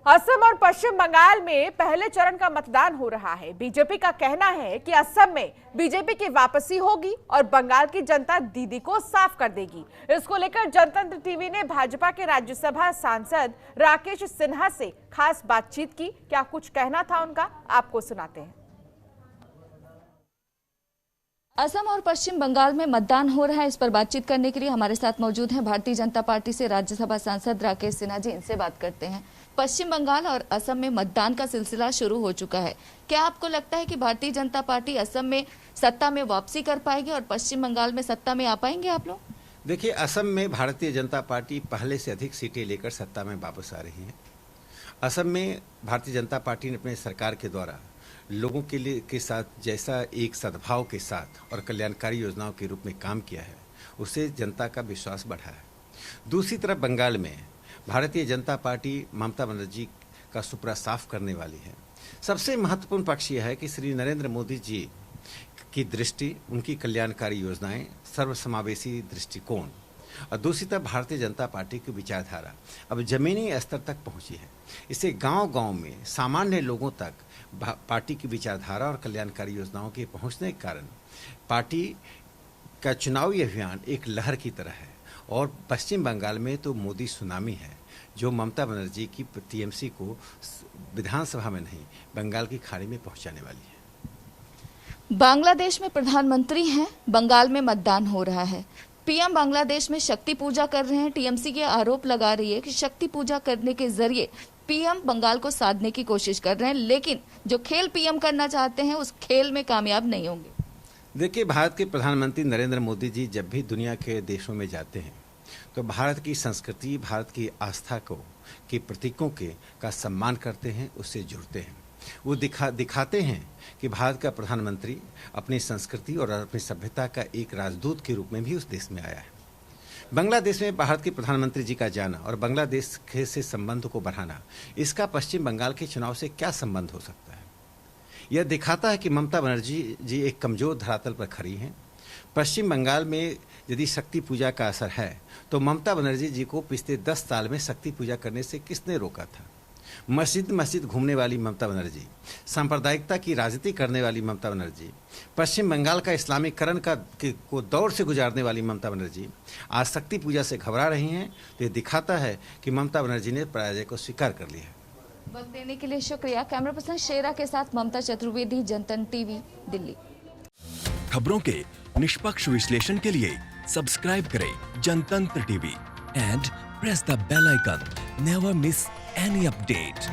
असम और पश्चिम बंगाल में पहले चरण का मतदान हो रहा है। बीजेपी का कहना है कि असम में बीजेपी की वापसी होगी और बंगाल की जनता दीदी को साफ कर देगी। इसको लेकर जनतंत्र टीवी ने भाजपा के राज्यसभा सांसद राकेश सिन्हा से खास बातचीत की। क्या कुछ कहना था उनका, आपको सुनाते हैं। असम और पश्चिम बंगाल में मतदान हो रहा है, इस पर बातचीत करने के लिए हमारे साथ मौजूद हैं भारतीय जनता पार्टी से राज्यसभा सांसद राकेश सिन्हा जी। इनसे बात करते हैं। पश्चिम बंगाल और असम में मतदान का सिलसिला शुरू हो चुका है। क्या आपको लगता है कि भारतीय जनता पार्टी असम में सत्ता में वापसी कर पाएगी और पश्चिम बंगाल में सत्ता में आ पाएंगे आप लोग? देखिए, असम में भारतीय जनता पार्टी पहले से अधिक सीटें लेकर सत्ता में वापस आ रही है। असम में भारतीय जनता पार्टी ने अपने सरकार के द्वारा लोगों के लिए के साथ जैसा एक सद्भाव के साथ और कल्याणकारी योजनाओं के रूप में काम किया है, उससे जनता का विश्वास बढ़ा है। दूसरी तरफ बंगाल में भारतीय जनता पार्टी ममता बनर्जी का सुपड़ा साफ करने वाली है। सबसे महत्वपूर्ण पक्ष यह है कि श्री नरेंद्र मोदी जी की दृष्टि, उनकी कल्याणकारी योजनाएं, सर्वसमावेशी दृष्टिकोण और दूसरी तरफ भारतीय जनता पार्टी की विचारधारा अब जमीनी स्तर तक पहुंची है। इससे गांव-गांव में सामान्य लोगों तक पार्टी की विचारधारा और कल्याणकारी योजनाओं के पहुंचने के कारण पार्टी का चुनावी अभियान एक लहर की तरह है। और पश्चिम बंगाल में तो मोदी सुनामी है, जो ममता बनर्जी की टीएमसी को विधानसभा में नहीं, बंगाल की खाड़ी में पहुंचाने वाली है। बांग्लादेश में प्रधानमंत्री हैं, बंगाल में मतदान हो रहा है। पीएम बांग्लादेश में शक्ति पूजा कर रहे हैं। टीएमसी के आरोप लगा रही है कि शक्ति पूजा करने के जरिए पीएम बंगाल को साधने की कोशिश कर रहे हैं, लेकिन जो खेल पीएम करना चाहते हैं उस खेल में कामयाब नहीं होंगे। देखिए, भारत के प्रधानमंत्री नरेंद्र मोदी जी जब भी दुनिया के देशों में जाते हैं तो भारत की संस्कृति, भारत की आस्था को के प्रतीकों का सम्मान करते हैं, उससे जुड़ते हैं। वो दिखाते हैं कि भारत का प्रधानमंत्री अपनी संस्कृति और अपनी सभ्यता का एक राजदूत के रूप में भी उस देश में आया है। बांग्लादेश में भारत के प्रधानमंत्री जी का जाना और बांग्लादेश से संबंध को बढ़ाना, इसका पश्चिम बंगाल के चुनाव से क्या संबंध हो सकता है? यह दिखाता है कि ममता बनर्जी जी एक कमजोर धरातल पर खड़ी हैं। पश्चिम बंगाल में यदि शक्ति पूजा का असर है तो ममता बनर्जी जी को पिछले 10 साल में शक्ति पूजा करने से किसने रोका था? मस्जिद घूमने वाली ममता बनर्जी, सांप्रदायिकता की राजनीति करने वाली ममता बनर्जी, पश्चिम बंगाल का इस्लामीकरण को दौर से गुजारने वाली ममता बनर्जी आज शक्ति पूजा से घबरा रही हैं। तो ये दिखाता है कि ममता बनर्जी ने पराजय को स्वीकार कर लिया है। वक्त देने के लिए शुक्रिया। कैमरा पर्सन शेरा के साथ ममता चतुर्वेदी, जनतंत्र टीवी, दिल्ली। खबरों के निष्पक्ष विश्लेषण के लिए सब्सक्राइब करें Jantantra TV and press the bell icon. Never miss any update.